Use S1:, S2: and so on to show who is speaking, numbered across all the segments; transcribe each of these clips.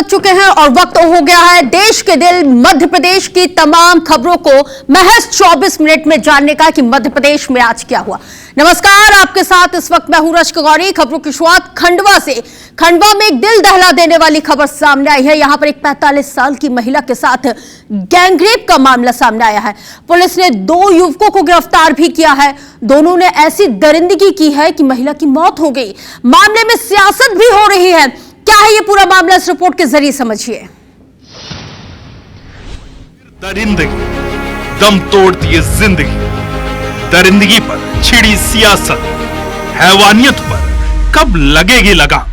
S1: बज चुके हैं और वक्त हो गया है देश के दिल मध्य प्रदेश की तमाम खबरों को महज 24 मिनट में जानने का कि मध्य प्रदेश में आज क्या हुआ। नमस्कार, आपके साथ इस वक्त मैं हूं रश्क गौरी। खबरों की शुरुआत खंडवा से। खंडवा में एक दिल दहला देने वाली खबर सामने आई है। यहां पर एक 45 साल की महिला के साथ गैंगरेप का मामला सामने आया है। पुलिस ने 2 युवकों को गिरफ्तार भी किया है। दोनों ने ऐसी दरिंदगी की है कि महिला की मौत हो गई। मामले में सियासत भी हो रही है। क्या है ये पूरा मामला, इस रिपोर्ट के जरिए समझिए।
S2: दरिंदगी दम तोड़ती है जिंदगी, दरिंदगी पर छिड़ी सियासत, हैवानियत पर कब लगेगी लगाम।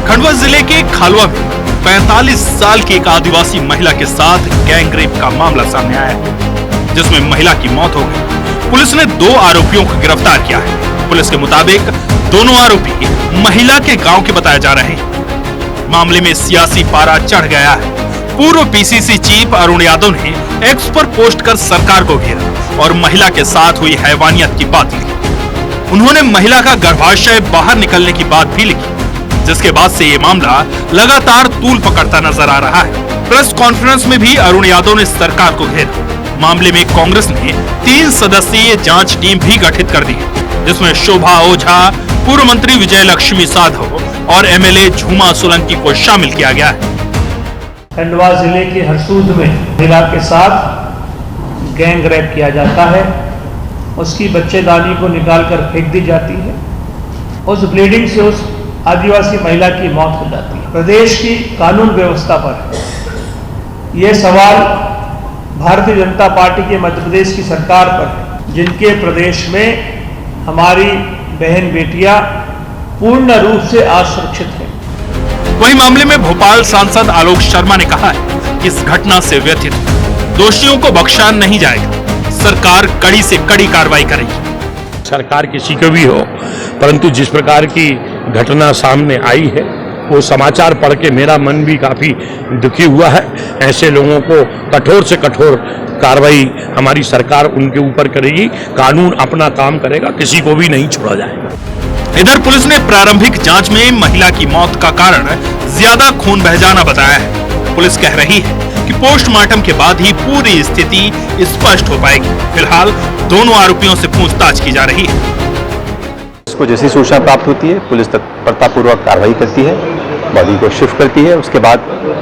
S2: खंडवा जिले के खालवा में 45 साल की एक आदिवासी महिला के साथ गैंगरेप का मामला सामने आया है, जिसमें महिला की मौत हो गई। पुलिस ने 2 आरोपियों को गिरफ्तार किया है। पुलिस के मुताबिक दोनों आरोपी महिला के गांव के बताए जा रहे हैं। मामले में सियासी पारा चढ़ गया है। पूर्व पीसीसी चीफ अरुण यादव ने एक्स पर पोस्ट कर सरकार को घेरा और महिला के साथ हुई हैवानियत की बात लिखी। उन्होंने महिला का गर्भाशय बाहर निकलने की बात भी लिखी, जिसके बाद से ये मामला लगातार तूल पकड़ता नजर आ रहा है। प्रेस कॉन्फ्रेंस में भी अरुण यादव ने सरकार को घेरा। मामले में कांग्रेस ने 3 सदस्यीय जांच टीम भी गठित कर दी है, जिसमें शोभा ओझा, पूर्व मंत्री विजय लक्ष्मी साधव और एमएलए झूमा सोलंकी को शामिल किया गया है।
S3: खंडवा जिले के हरसूद में महिला के साथ गैंग रेप किया जाता है। उसकी बच्चेदानी को निकालकर फेंक दी जाती है। उस ब्लीडिंग से उस आदिवासी महिला की मौत हो जाती है। प्रदेश की कानून व्यवस्था पर यह सवाल भारतीय जनता पार्टी के मध्य प्रदेश की सरकार पर है, जिनके प्रदेश में हमारी बहन बेटियां पूर्ण रूप से असुरक्षित है।
S2: वहीं मामले में भोपाल सांसद आलोक शर्मा ने कहा है कि इस घटना से व्यथित दोषियों को बख्शा नहीं जाएगा। सरकार कड़ी से कड़ी कार्रवाई करेगी।
S4: सरकार किसी को भी हो, परंतु जिस प्रकार की घटना सामने आई है वो समाचार पढ़ के मेरा मन भी काफी दुखी हुआ है। ऐसे लोगों को कठोर से कठोर कार्रवाई हमारी सरकार उनके ऊपर करेगी। कानून अपना काम करेगा, किसी को भी नहीं छोड़ा जाएगा।
S2: इधर पुलिस ने प्रारंभिक जांच में महिला की मौत का कारण ज्यादा खून बह जाना बताया है। पुलिस कह रही है कि पोस्टमार्टम के बाद ही पूरी स्थिति स्पष्ट हो पाएगी। फिलहाल दोनों आरोपियों से पूछताछ की जा रही है।
S5: इसको जैसी सूचना प्राप्त होती है पुलिस तत्परतापूर्वक कार्रवाई करती है, बॉडी को शिफ्ट करती है। उसके बाद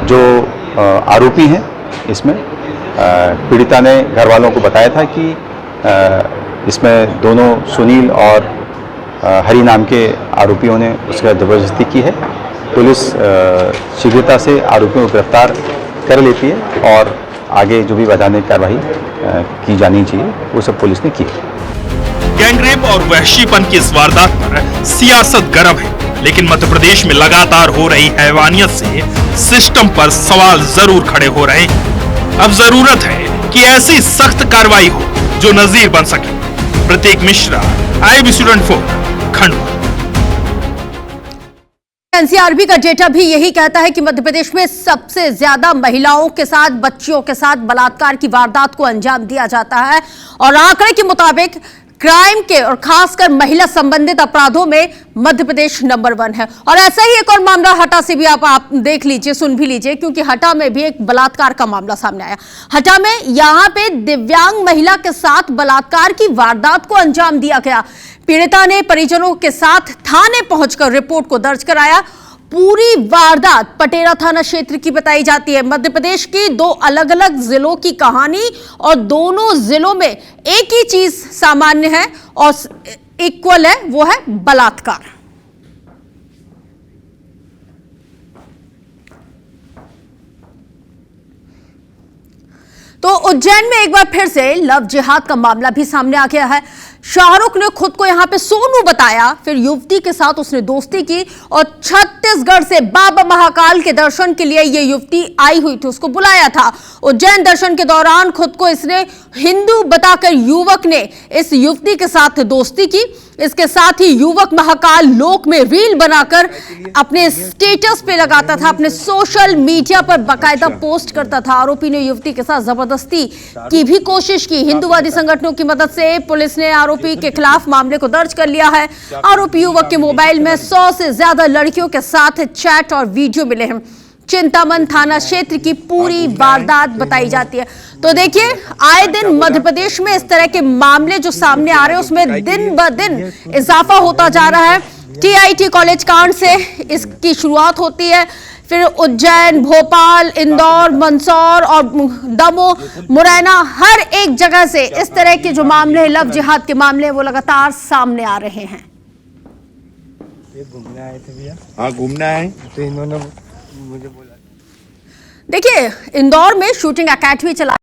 S5: जो आरोपी हैं इसमें पीड़िता ने घर वालों को बताया था कि इसमें दोनों सुनील और हरि नाम के आरोपियों ने उसका जबरदस्ती की है। पुलिस शीघ्रता से आरोपियों को गिरफ्तार कर लेती है और आगे जो भी वैधानिक कार्रवाई की जानी चाहिए वो सब पुलिस ने की।
S2: गैंगरेप और वहशीपन की इस वारदात पर सियासत गर्म है, लेकिन मध्य प्रदेश में लगातार हो रही हैवानियत से सिस्टम पर सवाल जरूर खड़े हो रहे हैं। अब जरूरत है कि ऐसी सख्त कार्रवाई हो जो नजीर बन सके। प्रतीक मिश्रा, IBC 24, खंडवा।
S1: एनसीआरबी का डेटा भी यही कहता है कि मध्य प्रदेश में सबसे ज्यादा महिलाओं के साथ, बच्चियों के साथ बलात्कार की वारदात को अंजाम दिया जाता है और आंकड़े के मुताबिक क्राइम के और खासकर महिला संबंधित अपराधों में मध्य प्रदेश नंबर 1 है। और ऐसा ही एक और मामला हटा से भी आप देख लीजिए, सुन भी लीजिए, क्योंकि हटा में भी एक बलात्कार का मामला सामने आया। हटा में यहां पे दिव्यांग महिला के साथ बलात्कार की वारदात को अंजाम दिया गया। पीड़िता ने परिजनों के साथ थाने पहुंचकर रिपोर्ट को दर्ज कराया। पूरी वारदात पटेरा थाना क्षेत्र की बताई जाती है। मध्य प्रदेश की 2 अलग अलग जिलों की कहानी और दोनों जिलों में एक ही चीज सामान्य है और इक्वल है, वो है बलात्कार। तो उज्जैन में एक बार फिर से लव जिहाद का मामला भी सामने आ गया है। शाहरुख ने खुद को यहां पे सोनू बताया, फिर युवती के साथ उसने दोस्ती की और छत्तीसगढ़ से बाबा महाकाल के दर्शन के लिए यह युवती आई हुई थी, उसको बुलाया था। उज्जैन दर्शन के दौरान खुद को इसने हिंदू बताकर युवक ने इस युवती के साथ दोस्ती की। इसके साथ ही युवक महाकाल लोक में रील बनाकर अपने स्टेटस पे लगाता था, अपने सोशल मीडिया पर बाकायदा पोस्ट करता था। आरोपी ने युवती के साथ जबरदस्ती की भी कोशिश की। हिंदूवादी संगठनों की मदद से पुलिस ने आरोपी के खिलाफ मामले को दर्ज कर लिया है। आरोपी युवक के मोबाइल में 100 से ज्यादा लड़कियों के साथ चैट और वीडियो मिले हैं। चिंतामन थाना क्षेत्र की पूरी वारदात बताई जाती है। तो देखिए, आए दिन मध्य प्रदेश में इस तरह के मामले जो सामने आ रहे हैं उसमें दिन ब दिन इजाफा होता जा रहा है। टीआईटी कॉलेज कांड से इसकी शुरुआत होती है, फिर उज्जैन, भोपाल, इंदौर, मंदसौर और दमोह, मुरैना, हर एक जगह से इस तरह के जो मामले हैं, लव जिहाद के मामले, वो लगातार सामने आ रहे हैं।
S6: घूमने आए थे भैया। हाँ, घूमने आए तो इन्होंने मुझे बोला।
S1: देखिए, इंदौर में शूटिंग एकेडमी चला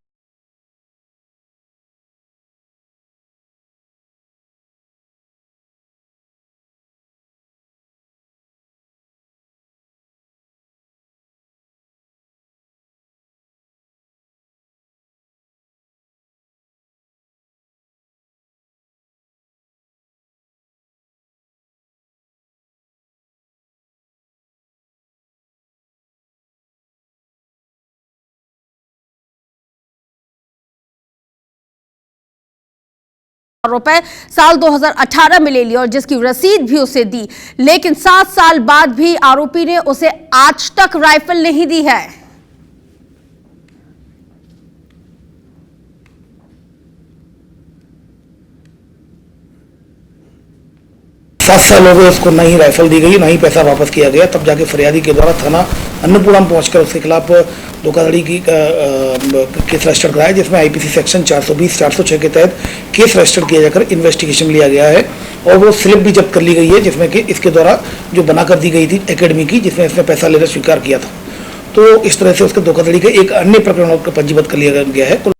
S1: रुपए साल 2018 में ले लिया और जिसकी रसीद भी उसे दी, लेकिन 7 साल बाद भी आरोपी ने उसे आज तक राइफल नहीं दी है।
S7: 7 साल हो गए उसको, ना ही राइफल दी गई, ना ही पैसा वापस किया गया। तब जाके फरियादी के द्वारा थाना अन्नपूर्णा में पहुंचकर उसके खिलाफ धोखाधड़ी की केस रजिस्टर कराया, जिसमें आईपीसी सेक्शन 420, 406 के तहत केस रजिस्टर किया जाकर इन्वेस्टिगेशन लिया गया है और वो स्लिप भी जब्त कर ली गई है, जिसमें कि इसके द्वारा जो बनाकर दी गई थी एकेडमी की, जिसमें इसने पैसा लेना स्वीकार किया था। तो इस तरह से उसके धोखाधड़ी के एक अन्य प्रकरण को पंजीबद्ध कर लिया गया है।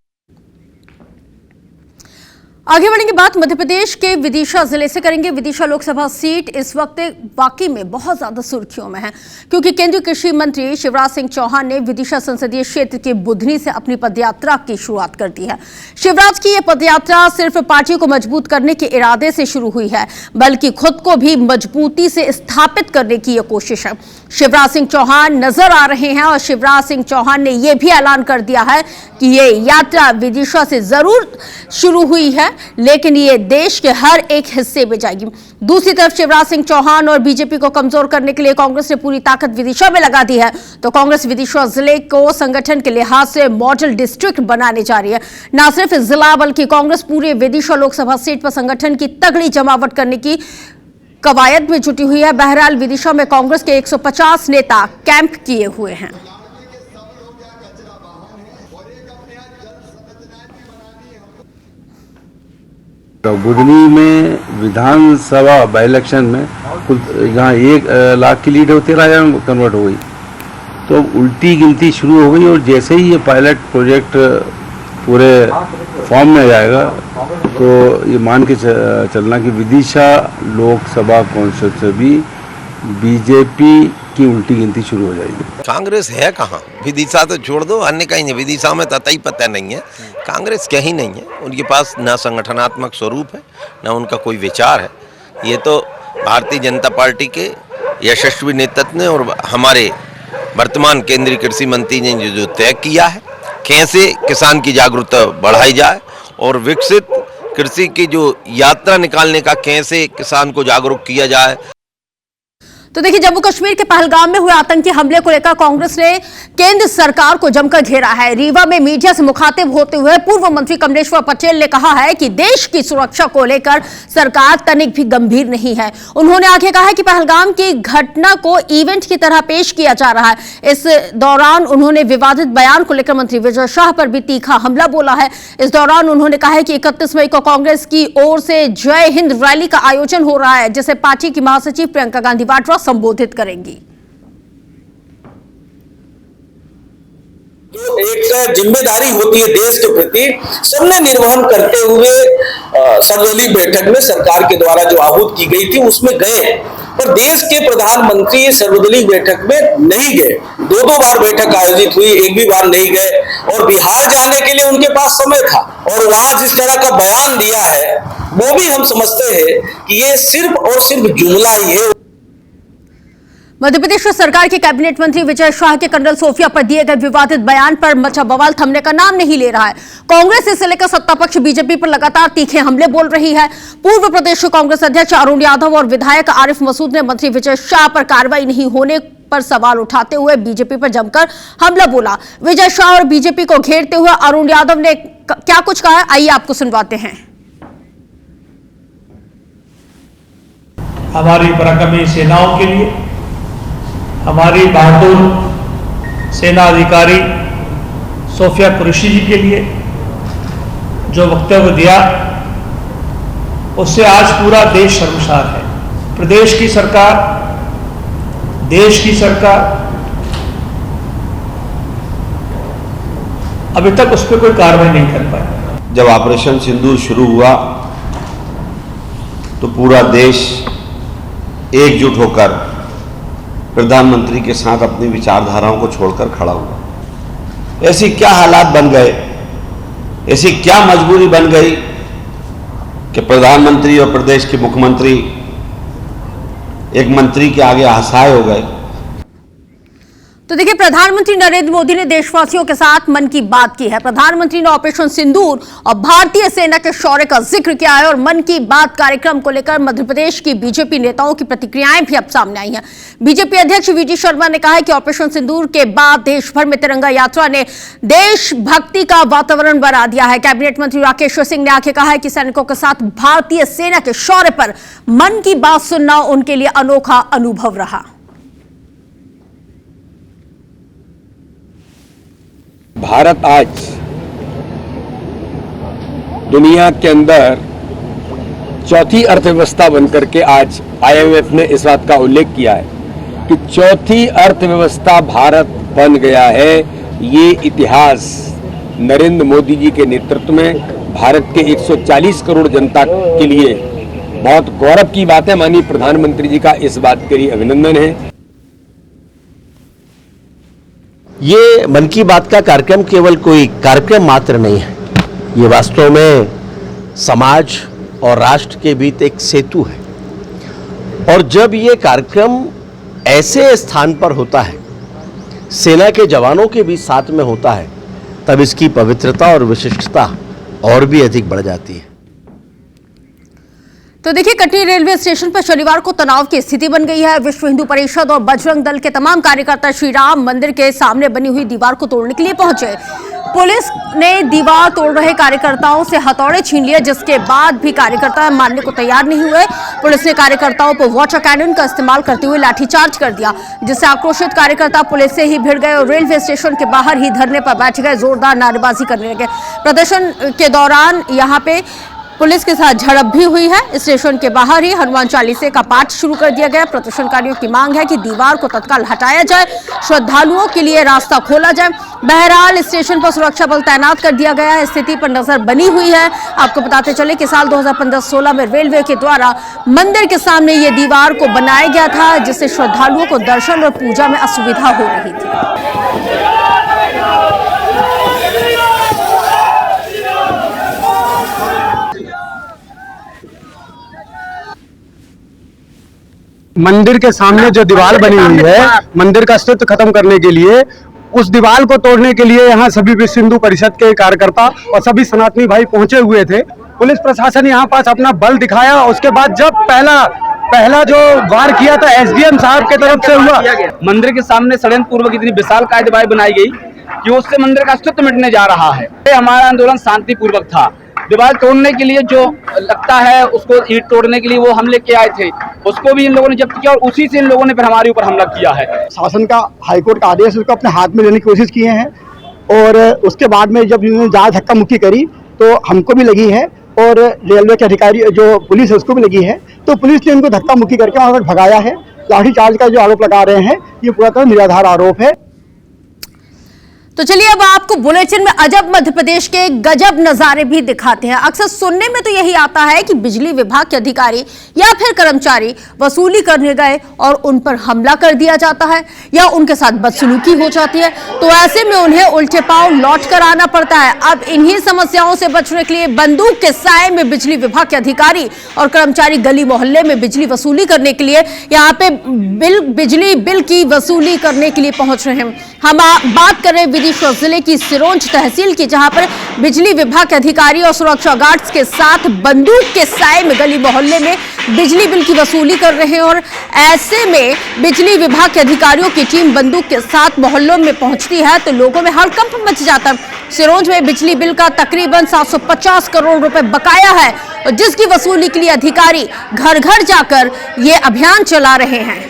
S1: आगे बढ़ेंगे, बात मध्य प्रदेश के विदिशा जिले से करेंगे। विदिशा लोकसभा सीट इस वक्त वाकई में बहुत ज्यादा सुर्खियों में है, क्योंकि केंद्रीय कृषि मंत्री शिवराज सिंह चौहान ने विदिशा संसदीय क्षेत्र के बुधनी से अपनी पदयात्रा की शुरुआत कर दी है। शिवराज की यह पदयात्रा सिर्फ पार्टी को मजबूत करने के इरादे से शुरू हुई है, बल्कि खुद को भी मजबूती से स्थापित करने की यह कोशिश है। शिवराज सिंह चौहान नजर आ रहे हैं और शिवराज सिंह चौहान ने यह भी ऐलान कर दिया है कि ये यात्रा विदिशा से जरूर शुरू हुई है, लेकिन ये देश के हर एक हिस्से में जाएगी। दूसरी तरफ शिवराज सिंह चौहान और बीजेपी को कमजोर करने के लिए कांग्रेस ने पूरी ताकत विदिशा में लगा दी है। तो कांग्रेस विदिशा जिले को संगठन के लिहाज से मॉडल डिस्ट्रिक्ट बनाने जा रही है। न सिर्फ जिला बल्कि कांग्रेस पूरे विदिशा लोकसभा सीट पर संगठन की तगड़ी जमावट करने की कवायद में जुटी हुई है। बहरहाल विदिशा में कांग्रेस के 150 नेता कैंप किए हुए हैं।
S8: तो बुधनी में विधानसभा बाई इलेक्शन में कुल यहाँ 1 लाख की लीड 13,000 में कन्वर्ट हो गई, तो उल्टी गिनती शुरू हो गई। और जैसे ही ये पायलट प्रोजेक्ट पूरे फॉर्म में जाएगा तो ये मान के चलना कि विदिशा लोकसभा कॉन्स्टिट्यूंसी बीजेपी की उल्टी गिनती शुरू हो जाएगी।
S9: कांग्रेस है कहाँ? विदिशा तो छोड़ दो, अन्य कहीं नहीं। विदिशा में ततई पता नहीं है, कांग्रेस कहीं नहीं है। उनके पास ना संगठनात्मक स्वरूप है, ना उनका कोई विचार है। ये तो भारतीय जनता पार्टी के यशस्वी नेतृत्व ने और हमारे वर्तमान केंद्रीय कृषि मंत्री ने जो तय किया है, कैसे किसान की जागरूकता बढ़ाई जाए और विकसित कृषि की जो यात्रा निकालने का कैसे किसान को जागरूक किया जाए।
S1: तो देखिए, जम्मू कश्मीर के पहलगाम में हुए आतंकी हमले को लेकर कांग्रेस ने केंद्र सरकार को जमकर घेरा है। रीवा में मीडिया से मुखातिब होते हुए पूर्व मंत्री कमलेश्वर पटेल ने कहा है कि देश की सुरक्षा को लेकर सरकार तनिक भी गंभीर नहीं है। उन्होंने आगे कहा है कि पहलगाम की घटना को इवेंट की तरह पेश किया जा रहा है। इस दौरान उन्होंने विवादित बयान को लेकर मंत्री विजय शाह पर भी तीखा हमला बोला है। इस दौरान उन्होंने कहा है कि 31 मई को कांग्रेस की ओर से जय हिंद रैली का आयोजन हो रहा है, जिसे पार्टी की महासचिव प्रियंका गांधी वाड्रा संबोधित करेंगी।
S10: जो एक जिम्मेदारी होती है देश के प्रति, सबने निर्वहन करते हुए सर्वदलीय बैठक में सरकार के द्वारा जो आहूत की गई थी उसमें गए, पर देश के प्रधानमंत्री सर्वदलीय बैठक में नहीं गए। 2 बार बैठक आयोजित हुई, एक भी बार नहीं गए और बिहार जाने के लिए उनके पास समय था। और वहां जिस तरह का बयान दिया है वो भी हम समझते हैं कि ये सिर्फ और सिर्फ जुमला ही है।
S1: मध्य प्रदेश सरकार के कैबिनेट मंत्री विजय शाह के कर्नल सोफिया पर दिए गए विवादित बयान पर मचा बवाल थमने का नाम नहीं ले रहा है। कांग्रेस इसे लेकर सत्ता पक्ष बीजेपी पर लगातार तीखे हमले बोल रही है। पूर्व प्रदेश कांग्रेस अध्यक्ष अरुण यादव और विधायक आरिफ मसूद ने मंत्री विजय शाह पर कार्रवाई नहीं होने पर सवाल उठाते हुए बीजेपी पर जमकर हमला बोला। विजय शाह और बीजेपी को घेरते हुए अरुण यादव ने क्या कुछ कहा, आइए आपको सुनवाते हैं।
S3: हमारी पराक्रमी सेनाओं के लिए, हमारी बहादुर सेना अधिकारी सोफिया कुरैशी जी के लिए जो वक्तव्य दिया, उससे आज पूरा देश शर्मसार है। प्रदेश की सरकार, देश की सरकार अभी तक उस पर कोई कार्रवाई नहीं कर पाई।
S6: जब ऑपरेशन सिंदूर शुरू हुआ तो पूरा देश एकजुट होकर प्रधानमंत्री के साथ अपनी विचारधाराओं को छोड़कर खड़ा हुआ। ऐसी क्या हालात बन गए, ऐसी क्या मजबूरी बन गई कि प्रधानमंत्री और प्रदेश के मुख्यमंत्री एक मंत्री के आगे असहाय हो गए।
S1: तो देखिए, प्रधानमंत्री नरेंद्र मोदी ने देशवासियों के साथ मन की बात की है। प्रधानमंत्री ने ऑपरेशन सिंदूर और भारतीय सेना के शौर्य का जिक्र किया है और मन की बात कार्यक्रम को लेकर मध्य प्रदेश की बीजेपी नेताओं की प्रतिक्रियाएं भी अब सामने आई हैं। बीजेपी अध्यक्ष वीडी शर्मा ने कहा है कि ऑपरेशन सिंदूर के बाद देश भर में तिरंगा यात्रा ने देशभक्ति का वातावरण बना दिया है। कैबिनेट मंत्री राकेश सिंह ने आके कहा है कि सैनिकों के साथ भारतीय सेना के शौर्य पर मन की बात सुनना उनके लिए अनोखा अनुभव रहा।
S11: भारत आज दुनिया के अंदर चौथी अर्थव्यवस्था बनकर के आज IMF ने इस बात का उल्लेख किया है कि चौथी अर्थव्यवस्था भारत बन गया है। ये इतिहास नरेंद्र मोदी जी के नेतृत्व में भारत के 140 करोड़ जनता के लिए बहुत गौरव की बात है। माननीय प्रधानमंत्री जी का इस बात के लिए अभिनंदन है।
S12: ये मन की बात का कार्यक्रम केवल कोई कार्यक्रम मात्र नहीं है, ये वास्तव में समाज और राष्ट्र के बीच एक सेतु है। और जब ये कार्यक्रम ऐसे स्थान पर होता है, सेना के जवानों के भी साथ में होता है, तब इसकी पवित्रता और विशिष्टता और भी अधिक बढ़ जाती है।
S1: तो देखिए, कटनी रेलवे स्टेशन पर शनिवार को तनाव की स्थिति बन गई है। विश्व हिंदू परिषद और बजरंग दल के तमाम कार्यकर्ता श्री राम मंदिर के सामने बनी हुई दीवार को तोड़ने के लिए पहुंचे। पुलिस ने दीवार तोड़ रहे कार्यकर्ताओं से हथौड़े छीन लिए, जिसके बाद भी कार्यकर्ता मानने को तैयार नहीं हुए। पुलिस ने कार्यकर्ताओं पर वाटर कैनन का इस्तेमाल करते हुए लाठीचार्ज कर दिया, जिससे आक्रोशित कार्यकर्ता पुलिस से ही भिड़ गए और रेलवे स्टेशन के बाहर ही धरने पर बैठ गए, जोरदार नारेबाजी करने लगे। प्रदर्शन के दौरान यहाँ पे पुलिस के साथ झड़प भी हुई है। स्टेशन के बाहर ही हनुमान चालीसे का पाठ शुरू कर दिया गया। प्रदर्शनकारियों की मांग है कि दीवार को तत्काल हटाया जाए, श्रद्धालुओं के लिए रास्ता खोला जाए। बहरहाल स्टेशन पर सुरक्षा बल तैनात कर दिया गया है। स्थिति पर नजर बनी हुई है। आपको बताते चले कि साल 2015-16 में रेलवे के द्वारा मंदिर के सामने ये दीवार को बनाया गया था, जिससे श्रद्धालुओं को दर्शन और पूजा में असुविधा हो रही थी।
S13: मंदिर के सामने जो दीवार बनी हुई है, मंदिर का अस्तित्व खत्म करने के लिए, उस दीवार को तोड़ने के लिए यहाँ सभी विश्व हिंदू परिषद के कार्यकर्ता और सभी सनातनी भाई पहुंचे हुए थे। पुलिस प्रशासन यहाँ पास अपना बल दिखाया। उसके बाद जब पहला जो वार किया था SDM साहब के तरफ से हुआ।
S14: मंदिर के सामने षड्यंत्र पूर्वक इतनी विशालकाय दीवार बनाई गई कि उससे मंदिर का अस्तित्व मिटने जा रहा है। हमारा आंदोलन शांतिपूर्वक था। दीवार तोड़ने के लिए जो लगता है उसको ईंट तोड़ने के लिए वो हम लेके आए थे, उसको भी इन लोगों ने जब्त किया और उसी से इन लोगों ने फिर हमारे ऊपर हमला किया है।
S13: शासन का हाईकोर्ट का आदेश उसको अपने हाथ में लेने की कोशिश किए हैं और उसके बाद में जब इन्होंने जहाँ धक्का मुक्की करी तो हमको भी लगी है और रेलवे के अधिकारी जो पुलिस है उसको भी लगी है। तो पुलिस ने इनको धक्का मुक्की करके वहाँ तक भगाया है। लाठीचार्ज का जो आरोप लगा रहे हैं ये पूरा तरह निराधार आरोप है।
S1: तो चलिए अब आपको बुलेटिन में अजब मध्य प्रदेश के गजब नजारे भी दिखाते हैं। अक्सर सुनने में तो यही आता है कि बिजली विभाग के अधिकारी या फिर कर्मचारी वसूली करने गए और उन पर हमला कर दिया जाता है या उनके साथ बदसलूकी हो जाती है, तो ऐसे में उन्हें उल्टे पांव लौट कर आना पड़ता है। अब इन्हीं समस्याओं से बचने के लिए बंदूक के साए में बिजली विभाग के अधिकारी और कर्मचारी गली मोहल्ले में बिजली वसूली करने के लिए यहाँ पे बिजली बिल की वसूली करने के लिए पहुंच रहे हैं। हम बात कर रहे हैं विदिशा जिले की सिरोंज तहसील की, जहां पर बिजली विभाग के अधिकारी और सुरक्षा गार्ड्स के साथ बंदूक के साए में गली मोहल्ले में बिजली बिल की वसूली कर रहे हैं और ऐसे में बिजली विभाग के अधिकारियों की टीम बंदूक के साथ मोहल्लों में पहुंचती है तो लोगों में हड़कंप मच जाता है। सिरोंज में बिजली बिल का तकरीबन 750 करोड़ रुपए बकाया है और जिसकी वसूली के लिए अधिकारी घर घर जाकर ये अभियान चला रहे हैं।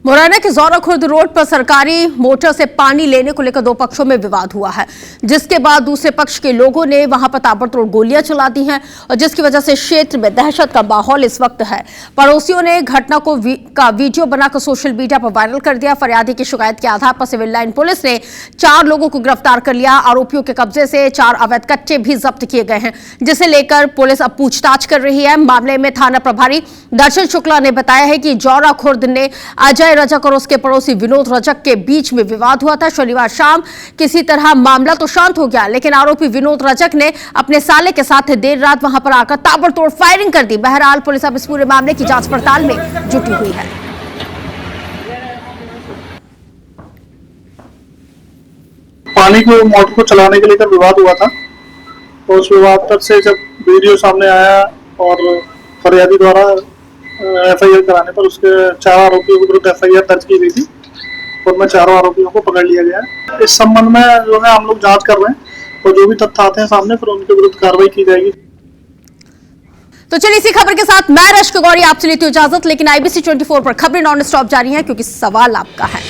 S1: मुरैना के जौरा खुर्द रोड पर सरकारी मोटर से पानी लेने को लेकर दो पक्षों में विवाद हुआ है, जिसके बाद दूसरे पक्ष के लोगों ने वहां पर ताबड़तोड़ गोलियां चला दी हैं और जिसकी वजह से क्षेत्र में दहशत का माहौल इस वक्त है। पड़ोसियों ने घटना को वीडियो बनाकर सोशल मीडिया पर वायरल कर दिया। फरियादी की शिकायत के आधार पर सिविल लाइन पुलिस ने 4 लोगों को गिरफ्तार कर लिया। आरोपियों के कब्जे से 4 अवैध कट्टे भी जब्त किए गए हैं, जिसे लेकर पुलिस अब पूछताछ कर रही है। मामले में थाना प्रभारी दर्शन शुक्ला ने बताया है कि जौरा खुर्द ने अजय रजक और उसके पड़ोसी विनोद रजक के बीच में विवाद हुआ था। शनिवार शाम किसी तरह मामला तो शांत हो गया, लेकिन आरोपी विनोद रजक ने अपने साले के साथ देर रात वहां पर आकर ताबड़तोड़ फायरिंग कर दी। बहरहाल पुलिस अब इस पूरे मामले की जांच पड़ताल में जुटी हुई है।
S15: पानी को मोटर को चलाने के लेकर विवाद हुआ था और उस विवाद तक से जब वीडियो सामने आया और फरियादी द्वारा एफआईआर कराने पर उसके 4 आरोपियों के विरुद्ध एफआईआर दर्ज की गई थी और मैं 4 आरोपियों को पकड़ लिया गया है। इस संबंध में जो है हम लोग जांच कर रहे हैं और जो भी तथ्य आते हैं सामने फिर उनके विरुद्ध कार्रवाई की जाएगी।
S1: तो चलिए इसी खबर के साथ मैं रश्क गौरी आपसे लेती हूं इजाजत, लेकिन IBC 24 पर खबरें नॉन स्टॉप जारी हैं क्योंकि सवाल आपका है।